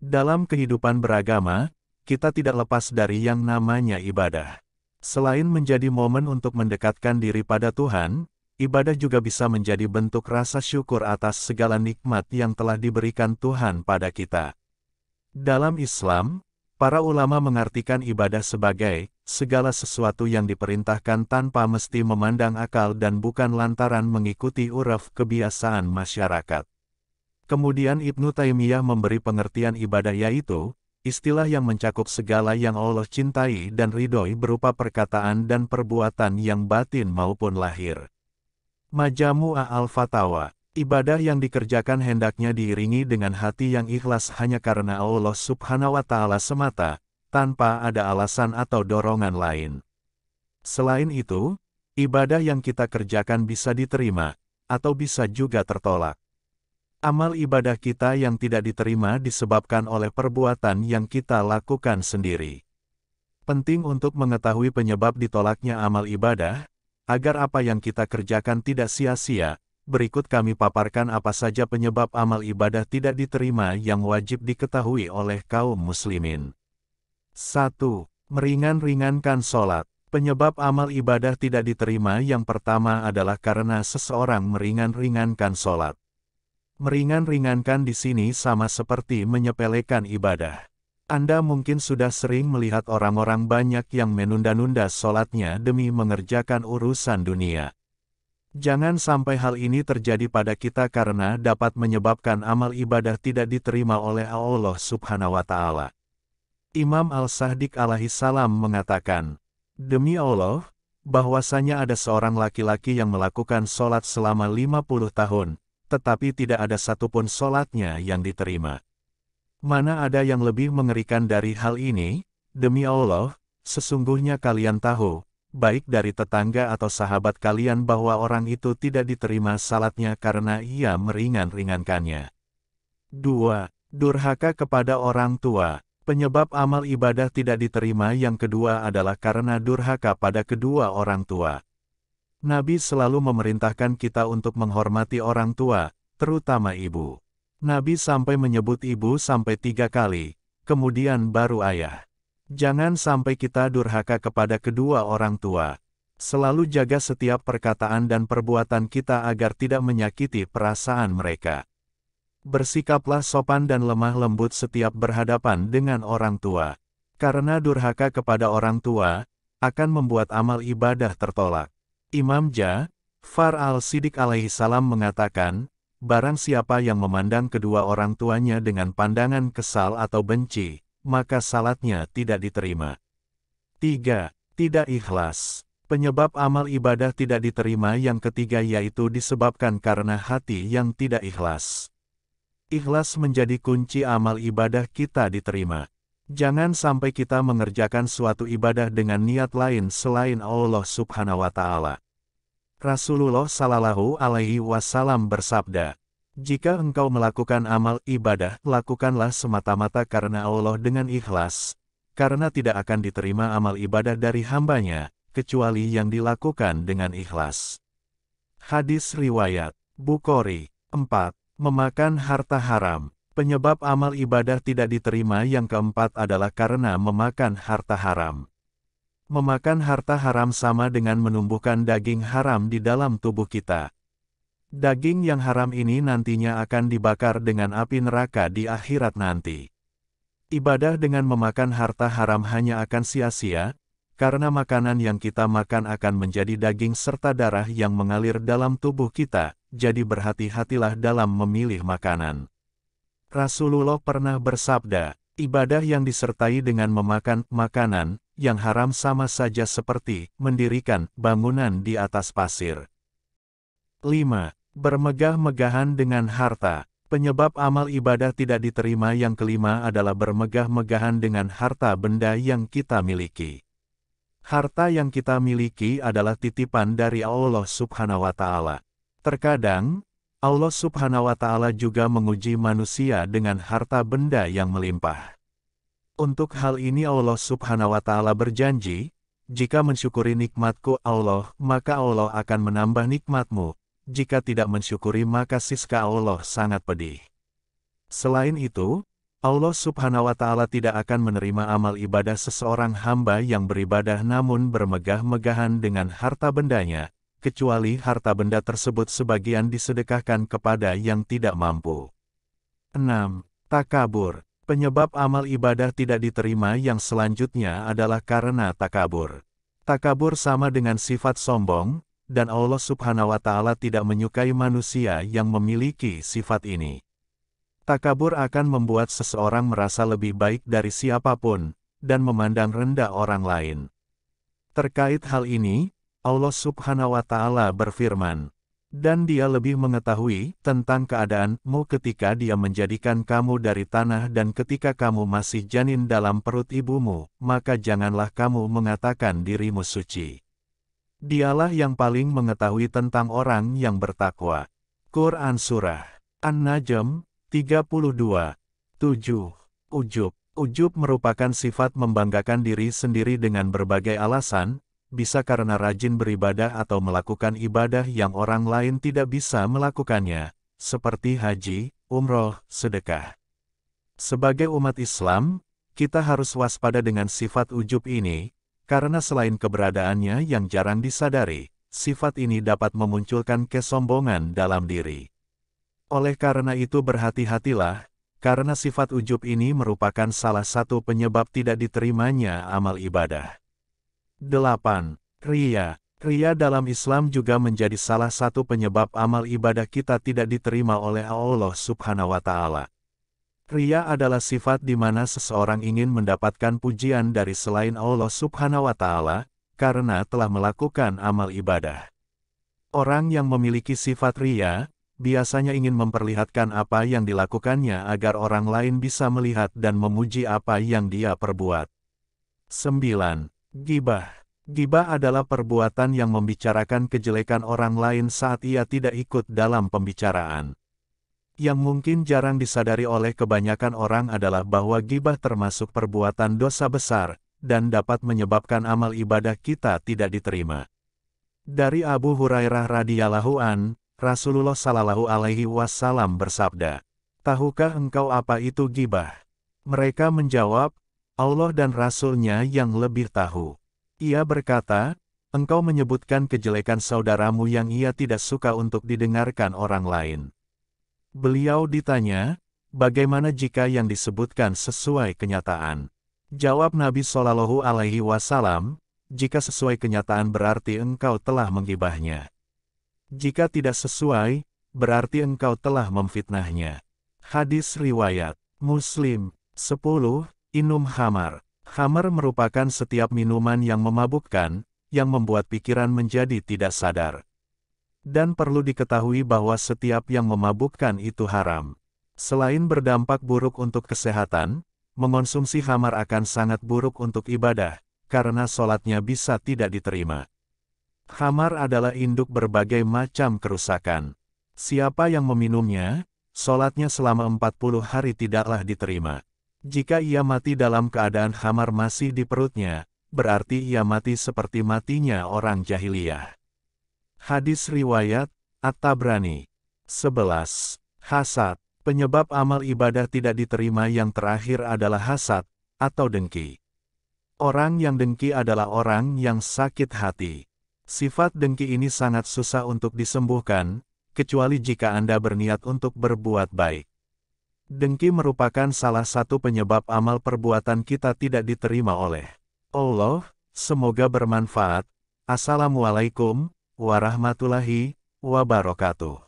Dalam kehidupan beragama, kita tidak lepas dari yang namanya ibadah. Selain menjadi momen untuk mendekatkan diri pada Tuhan, ibadah juga bisa menjadi bentuk rasa syukur atas segala nikmat yang telah diberikan Tuhan pada kita. Dalam Islam, para ulama mengartikan ibadah sebagai segala sesuatu yang diperintahkan tanpa mesti memandang akal dan bukan lantaran mengikuti uruf kebiasaan masyarakat. Kemudian Ibnu Taimiyah memberi pengertian ibadah yaitu, istilah yang mencakup segala yang Allah cintai dan ridhoi berupa perkataan dan perbuatan yang batin maupun lahir. Majmu'ah Al-Fatawa, ibadah yang dikerjakan hendaknya diiringi dengan hati yang ikhlas hanya karena Allah Subhanahu wa Ta'ala semata, tanpa ada alasan atau dorongan lain. Selain itu, ibadah yang kita kerjakan bisa diterima, atau bisa juga tertolak. Amal ibadah kita yang tidak diterima disebabkan oleh perbuatan yang kita lakukan sendiri. Penting untuk mengetahui penyebab ditolaknya amal ibadah, agar apa yang kita kerjakan tidak sia-sia. Berikut kami paparkan apa saja penyebab amal ibadah tidak diterima yang wajib diketahui oleh kaum muslimin. 1. Meringan-ringankan sholat. Penyebab amal ibadah tidak diterima yang pertama adalah karena seseorang meringan-ringankan sholat. Meringan-ringankan di sini sama seperti menyepelekan ibadah. Anda mungkin sudah sering melihat orang-orang banyak yang menunda-nunda sholatnya demi mengerjakan urusan dunia. Jangan sampai hal ini terjadi pada kita karena dapat menyebabkan amal ibadah tidak diterima oleh Allah Subhanahu wa Ta'ala. Imam Al-Sadiq alaihi salam mengatakan, "Demi Allah, bahwasanya ada seorang laki-laki yang melakukan sholat selama 50 tahun, tetapi tidak ada satupun sholatnya yang diterima. Mana ada yang lebih mengerikan dari hal ini? Demi Allah, sesungguhnya kalian tahu, baik dari tetangga atau sahabat kalian bahwa orang itu tidak diterima salatnya karena ia meringan-ringankannya." 2. Durhaka kepada orang tua. Penyebab amal ibadah tidak diterima yang kedua adalah karena durhaka pada kedua orang tua. Nabi selalu memerintahkan kita untuk menghormati orang tua, terutama ibu. Nabi sampai menyebut ibu sampai 3 kali, kemudian baru ayah. Jangan sampai kita durhaka kepada kedua orang tua. Selalu jaga setiap perkataan dan perbuatan kita agar tidak menyakiti perasaan mereka. Bersikaplah sopan dan lemah lembut setiap berhadapan dengan orang tua. Karena durhaka kepada orang tua, akan membuat amal ibadah tertolak. Imam Ja'far al-Shadiq alaihi salam mengatakan, barang siapa yang memandang kedua orang tuanya dengan pandangan kesal atau benci, maka salatnya tidak diterima. 3. Tidak ikhlas. Penyebab amal ibadah tidak diterima yang ketiga yaitu disebabkan karena hati yang tidak ikhlas. Ikhlas menjadi kunci amal ibadah kita diterima. Jangan sampai kita mengerjakan suatu ibadah dengan niat lain selain Allah Subhanahu wa Ta'ala. Rasulullah Shallallahu Alaihi Wasallam bersabda, "Jika engkau melakukan amal ibadah, lakukanlah semata-mata karena Allah dengan ikhlas, karena tidak akan diterima amal ibadah dari hambanya, kecuali yang dilakukan dengan ikhlas." Hadis riwayat Bukhari. 4. Memakan harta haram. Penyebab amal ibadah tidak diterima yang keempat adalah karena memakan harta haram. Memakan harta haram sama dengan menumbuhkan daging haram di dalam tubuh kita. Daging yang haram ini nantinya akan dibakar dengan api neraka di akhirat nanti. Ibadah dengan memakan harta haram hanya akan sia-sia, karena makanan yang kita makan akan menjadi daging serta darah yang mengalir dalam tubuh kita, jadi berhati-hatilah dalam memilih makanan. Rasulullah pernah bersabda, ibadah yang disertai dengan memakan makanan yang haram sama saja seperti mendirikan bangunan di atas pasir. 5. Bermegah-megahan dengan harta. Penyebab amal ibadah tidak diterima yang kelima adalah bermegah-megahan dengan harta benda yang kita miliki. Harta yang kita miliki adalah titipan dari Allah Subhanahu wa Ta'ala. Terkadang, Allah Subhanahu wa Ta'ala juga menguji manusia dengan harta benda yang melimpah. Untuk hal ini Allah Subhanahu wa Ta'ala berjanji, jika mensyukuri nikmatku Allah, maka Allah akan menambah nikmatmu. Jika tidak mensyukuri maka siska Allah sangat pedih. Selain itu, Allah Subhanahu wa Ta'ala tidak akan menerima amal ibadah seseorang hamba yang beribadah namun bermegah-megahan dengan harta bendanya, kecuali harta benda tersebut sebagian disedekahkan kepada yang tidak mampu. 6. Takabur. Penyebab amal ibadah tidak diterima yang selanjutnya adalah karena takabur. Takabur sama dengan sifat sombong, dan Allah Subhanahu wa Ta'ala tidak menyukai manusia yang memiliki sifat ini. Takabur akan membuat seseorang merasa lebih baik dari siapapun, dan memandang rendah orang lain. Terkait hal ini, Allah Subhanahu wa Ta'ala berfirman, "Dan Dia lebih mengetahui tentang keadaanmu ketika Dia menjadikan kamu dari tanah dan ketika kamu masih janin dalam perut ibumu, maka janganlah kamu mengatakan dirimu suci. Dialah yang paling mengetahui tentang orang yang bertakwa." Quran Surah An-Najm 32:7. Ujub. Ujub merupakan sifat membanggakan diri sendiri dengan berbagai alasan, bisa karena rajin beribadah atau melakukan ibadah yang orang lain tidak bisa melakukannya, seperti haji, umroh, sedekah. Sebagai umat Islam, kita harus waspada dengan sifat ujub ini, karena selain keberadaannya yang jarang disadari, sifat ini dapat memunculkan kesombongan dalam diri. Oleh karena itu berhati-hatilah, karena sifat ujub ini merupakan salah satu penyebab tidak diterimanya amal ibadah. 8. Riya. Riya dalam Islam juga menjadi salah satu penyebab amal ibadah kita tidak diterima oleh Allah Subhanahu wa Ta'ala. Riya adalah sifat di mana seseorang ingin mendapatkan pujian dari selain Allah Subhanahu wa Ta'ala, karena telah melakukan amal ibadah. Orang yang memiliki sifat riya, biasanya ingin memperlihatkan apa yang dilakukannya agar orang lain bisa melihat dan memuji apa yang dia perbuat. 9. Ghibah. Ghibah adalah perbuatan yang membicarakan kejelekan orang lain saat ia tidak ikut dalam pembicaraan. Yang mungkin jarang disadari oleh kebanyakan orang adalah bahwa ghibah termasuk perbuatan dosa besar, dan dapat menyebabkan amal ibadah kita tidak diterima. Dari Abu Hurairah radhiyallahu an, Rasulullah Shallallahu Alaihi Wasallam bersabda, "Tahukah engkau apa itu ghibah?" Mereka menjawab, "Allah dan Rasul-Nya yang lebih tahu." Ia berkata, "Engkau menyebutkan kejelekan saudaramu yang ia tidak suka untuk didengarkan orang lain." Beliau ditanya, "Bagaimana jika yang disebutkan sesuai kenyataan?" Jawab Nabi Shallallahu Alaihi Wasallam, "Jika sesuai kenyataan berarti engkau telah menggibahnya. Jika tidak sesuai, berarti engkau telah memfitnahnya." Hadis riwayat Muslim. 10. Inum khamar. Khamar merupakan setiap minuman yang memabukkan, yang membuat pikiran menjadi tidak sadar. Dan perlu diketahui bahwa setiap yang memabukkan itu haram. Selain berdampak buruk untuk kesehatan, mengonsumsi khamar akan sangat buruk untuk ibadah, karena sholatnya bisa tidak diterima. Khamar adalah induk berbagai macam kerusakan. Siapa yang meminumnya, sholatnya selama 40 hari tidaklah diterima. Jika ia mati dalam keadaan khamar masih di perutnya, berarti ia mati seperti matinya orang jahiliyah. Hadis riwayat At-Tabrani. 11. Hasad. Penyebab amal ibadah tidak diterima yang terakhir adalah hasad, atau dengki. Orang yang dengki adalah orang yang sakit hati. Sifat dengki ini sangat susah untuk disembuhkan, kecuali jika Anda berniat untuk berbuat baik. Dengki merupakan salah satu penyebab amal perbuatan kita tidak diterima oleh Allah. Semoga bermanfaat. Assalamualaikum warahmatullahi wabarakatuh.